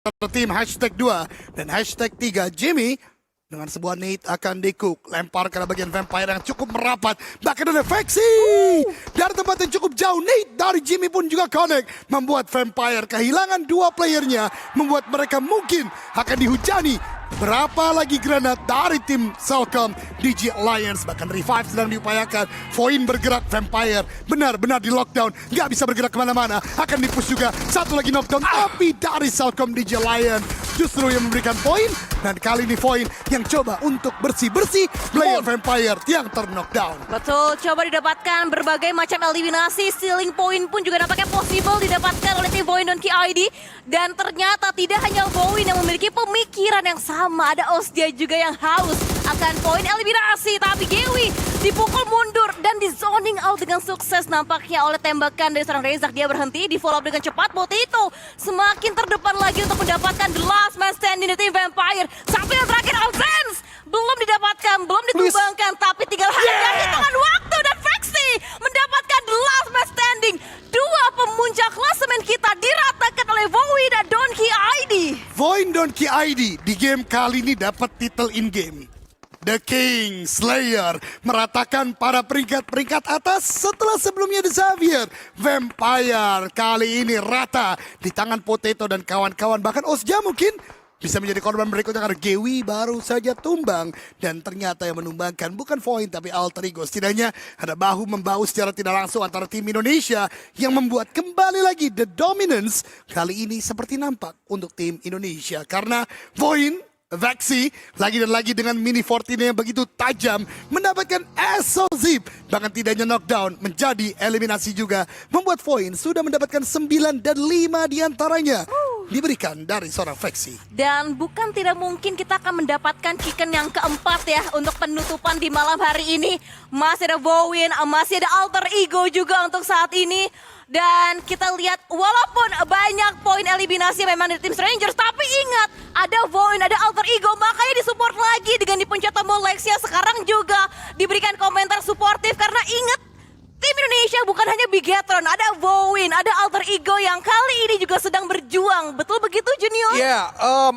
tim #2 dan #3 Jimmy dengan sebuah nade akan di-cook, lempar ke bagian vampire yang cukup merapat, bahkan ada Vexi dari tempat yang cukup jauh. Nade dari Jimmy pun juga connect, membuat vampire kehilangan dua playernya, membuat mereka mungkin akan dihujani. Berapa lagi granat dari tim Salcom DG Alliance, bahkan revive sedang diupayakan. Voin bergerak, vampire benar-benar di lockdown, nggak bisa bergerak kemana-mana, akan dipush juga. Satu lagi knockdown, tapi dari Salcom DG Alliance justru yang memberikan poin. Dan kali ini Voin yang coba untuk bersih-bersih player vampire yang ter-knockdown. Betul, coba didapatkan berbagai macam eliminasi. Stealing point pun juga nampaknya possible didapatkan oleh tim Voin dan KID. Dan ternyata tidak hanya Voin yang memiliki pemikiran yang sama, ada Osdia juga yang haus akan poin eliminasi. Tapi Gewi dipukul mundur dan di zoning out dengan sukses nampaknya oleh tembakan dari seorang Rezak. Dia berhenti, di follow up dengan cepat. Potito semakin terdepan lagi untuk mendapatkan the last man standing di tim Vampire. Sampai yang terakhir Alzens belum didapatkan, belum ditumbangkan, tapi tinggal hanya hitungan waktu dan Vexi mendapatkan the last man standing. Dua pemuncak klasemen kita diratakan oleh Void dan Donkey ID. Void Donkey ID di game kali ini dapat titel in-game. The King Slayer meratakan para peringkat-peringkat atas setelah sebelumnya The Xavier. Vampire kali ini rata di tangan Potato dan kawan-kawan. Bahkan Osja mungkin bisa menjadi korban berikutnya karena Gewi baru saja tumbang. Dan ternyata yang menumbangkan bukan Void tapi Alter Ego. Setidaknya ada bahu-membahu secara tidak langsung antara tim Indonesia yang membuat kembali lagi the dominance kali ini seperti nampak untuk tim Indonesia. Karena Void Vexi lagi dan lagi dengan mini 14 yang begitu tajam mendapatkan SO Zip, bahkan tidak hanya knockdown menjadi eliminasi juga, membuat Void sudah mendapatkan 9 dan 5 diantaranya diberikan dari seorang Vexi. Dan bukan tidak mungkin kita akan mendapatkan chicken yang keempat ya untuk penutupan di malam hari ini. Masih ada Void, masih ada Alter Ego juga untuk saat ini. Dan kita lihat walaupun banyak poin eliminasi memang dari tim Strangers, tapi ingat ada Void, ada Alter Ego, makanya disupport lagi dengan dipencet tombol Lexia. Sekarang juga diberikan komentar suportif karena ingat tim Indonesia bukan hanya Bigetron, ada Void, ada Alter Ego yang kali ini juga sedang berjuang. Betul begitu Junior? Ya,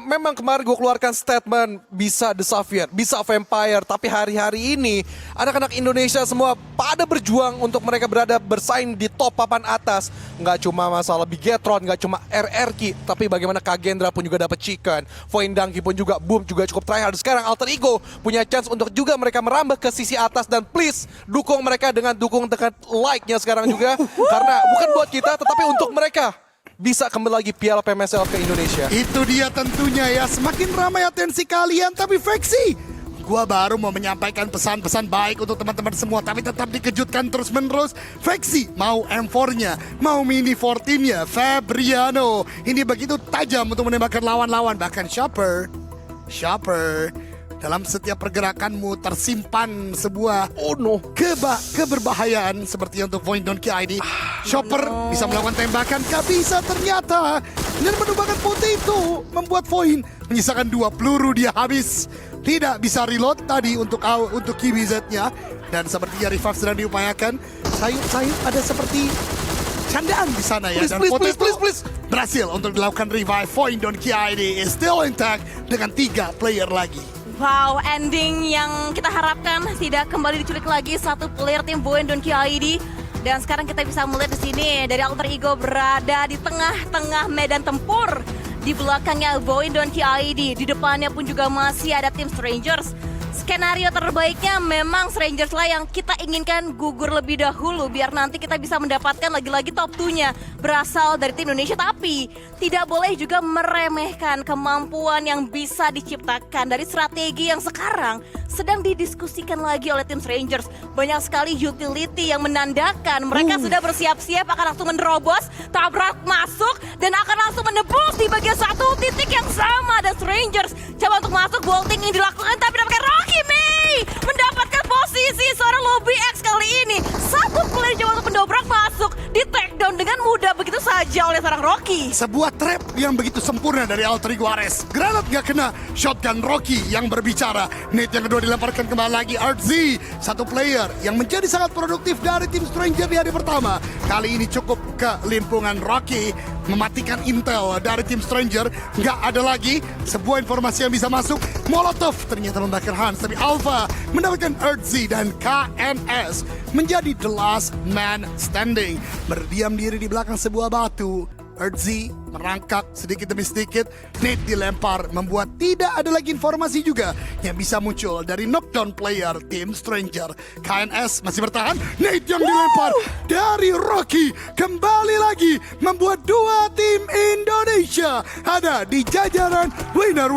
memang kemarin gue keluarkan statement bisa The Xavier, bisa Vampire, tapi hari-hari ini anak-anak Indonesia semua pada berjuang untuk mereka berada bersaing di top papan atas. Nggak cuma masalah Bigetron, nggak cuma RRQ, tapi bagaimana Kagendra pun juga dapat chicken. Void Donkey pun juga boom, juga cukup tryhard. Sekarang Alter Ego punya chance untuk juga mereka merambah ke sisi atas dan please dukung mereka dengan like-nya sekarang juga. Karena bukan buat kita, tetapi untuk mereka bisa kembali lagi Piala PMSL ke Indonesia. Itu dia tentunya ya, semakin ramai atensi kalian, tapi Vexi, gua baru mau menyampaikan pesan-pesan baik untuk teman-teman semua, tapi tetap dikejutkan terus-menerus. Vexi mau M4-nya, mau mini 14-nya, Fabriano. Ini begitu tajam untuk menembakkan lawan-lawan, bahkan Shopper dalam setiap pergerakanmu tersimpan sebuah keberbahayaan seperti untuk Void Donkey ID. Shopper bisa melakukan tembakan, gak bisa ternyata. Dan menumbangkan Potato membuat Void menyisakan 2 peluru, dia habis. Tidak bisa reload tadi untuk KBZ-nya. Dan sepertinya revive sedang diupayakan. Sayup-sayup ada seperti candaan di sana ya. Dan Potato berhasil untuk dilakukan revive. Void Donkey ID is still intact dengan 3 player lagi. Wow, ending yang kita harapkan tidak kembali diculik lagi satu player tim Void dan KID. Dan sekarang kita bisa melihat di sini dari Alter Ego berada di tengah-tengah medan tempur. Di belakangnya Void dan KID, di depannya pun juga masih ada tim Strangers. Skenario terbaiknya memang Strangers lah yang kita inginkan gugur lebih dahulu biar nanti kita bisa mendapatkan lagi-lagi top 2-nya berasal dari tim Indonesia. Tapi tidak boleh juga meremehkan kemampuan yang bisa diciptakan dari strategi yang sekarang sedang didiskusikan lagi oleh tim Strangers. Banyak sekali utility yang menandakan mereka sudah bersiap-siap akan langsung menerobos, tabrak masuk dan akan langsung menembus di bagian satu titik yang sama. Dan Strangers coba untuk masuk, bolting yang dilakukan tapi dapatkan Rocky May mendapatkan posisi seorang Lobby X kali ini. Satu player coba untuk mendobrak masuk, di take down dengan mudah begitu saja oleh seorang Rocky. Sebuah trap yang begitu sempurna dari Alter Ego Ares. Granat gak kena, shotgun Rocky yang berbicara. Nate yang kedua dilemparkan kembali lagi RZ. Satu player yang menjadi sangat produktif dari tim Stranger di hari pertama. Kali ini cukup ke limpungan Rocky. Mematikan intel dari tim Stranger. Gak ada lagi sebuah informasi yang bisa masuk. Molotov ternyata membakar Hans. Tapi Alpha mendapatkan RZ dan KNS menjadi the last man standing. Berdiam diri di belakang sebuah batu. RZ merangkak sedikit demi sedikit. Nate dilempar membuat tidak ada lagi informasi juga yang bisa muncul dari knockdown player tim Stranger. KNS masih bertahan. Nate yang dilempar dari Rocky kembali lagi membuat dua tim Indonesia ada di jajaran winner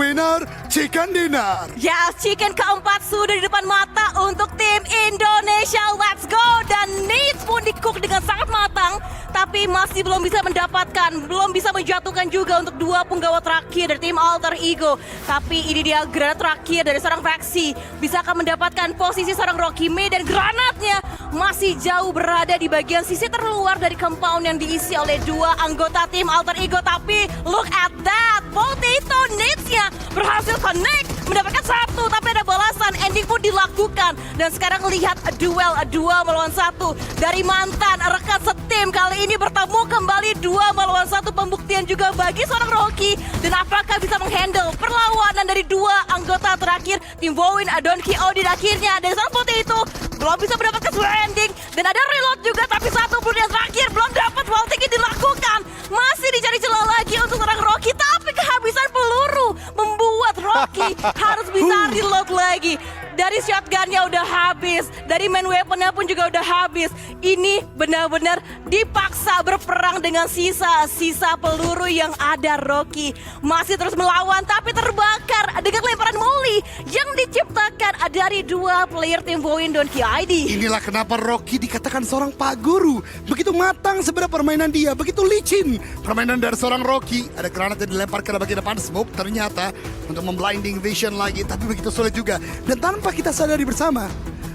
chicken dinner. Ya, chicken keempat sudah di depan mata untuk tim Indonesia. Let's go. Dan Nate pun di-cook dengan sangat matang. Tapi masih belum bisa mendapatkan, belum bisa menjatuhkan juga untuk dua punggawa terakhir dari tim Alter Ego. Tapi ini dia granat terakhir dari seorang faksi. Bisakah mendapatkan posisi seorang Rocky May, dan granatnya masih jauh berada di bagian sisi terluar dari compound yang diisi oleh dua anggota tim Alter Ego. Tapi look at that, Potato Nate-nya berhasil connect, mendapatkan satu, tapi ada balasan, ending pun dilakukan. Dan sekarang lihat duel 2 melawan 1 dari mantan rekan setim. Kali ini bertemu kembali 2 melawan 1, pembuktian juga bagi seorang Rocky. Dan apakah bisa menghandle perlawanan dari dua anggota terakhir tim Bowen, Donkey Odin. Akhirnya dari seorang Potato belum bisa mendapatkan sebuah ending. Dan ada reload juga, tapi satu peluru yang terakhir belum dapat, vaulting dilakukan. Masih dicari celah lagi untuk seorang Rocky, tapi kehabisan peluru membuat Rocky harus bisa reload lagi. Dari shotgunnya udah habis, dari main weaponnya pun juga udah habis. Ini benar-benar dipaksa berperang dengan sisa-sisa peluru yang ada. Rocky masih terus melawan, tapi terbakar dengan lemparan molly yang diciptakan dari dua player tim Bowen Donkey ID. Inilah kenapa Rocky dikatakan seorang pak guru. Begitu matang sebenarnya permainan dia, begitu licin permainan dari seorang Rocky. Ada granat yang dilempar ke bagian depan, smoke ternyata untuk memblinding vision lagi, tapi begitu sulit juga. Dan tanpa kita sadari bersama,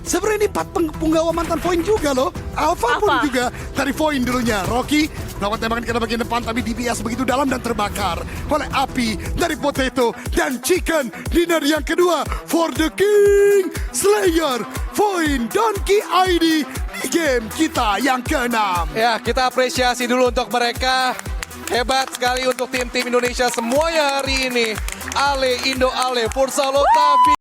sebenarnya ini punggawa mantan Void juga loh. Alpha pun juga dari Void dulunya. Rocky melakukan tembakan ke bagian depan, tapi DPS begitu dalam dan terbakar oleh api dari Potato. Dan chicken dinner yang kedua for the King Slayer Void Donkey ID di game kita yang ke-6. Ya, kita apresiasi dulu untuk mereka. Hebat sekali untuk tim-tim Indonesia semuanya hari ini. Ale, Indo Ale, Pursa Lotavi.